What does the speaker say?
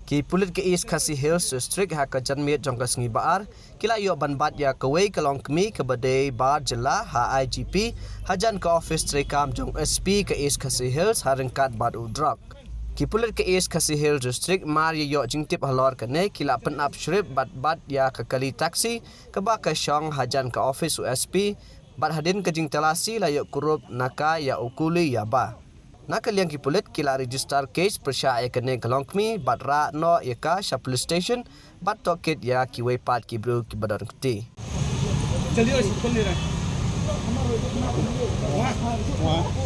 Ki pulit ke East Khasi Hills District ha ka janmiat jong ka sengi baar kila yo banbat ya kawei kalong kemi ke badai bar jela ha IGP hajan ke office trekam jong SP ke East Khasi Hills ha rengkat bad udrak. Ki pulit ke East Khasi Hills District mar yo jingtip halor kene kila penap shrip bat ya ke kali taksi ke ba ke syong hajan ke office USP bat hadin ke jing telasi la yo kurup naka ya ukuli ya ba. Nak liang ki pulit kila register case persya ya kene kalong kmi bat ra no ya ka sha police station bat tokit ya ki wei pat ki bru ki badon kti. जल्दी और खोल ले रहा है वहाँ वहाँ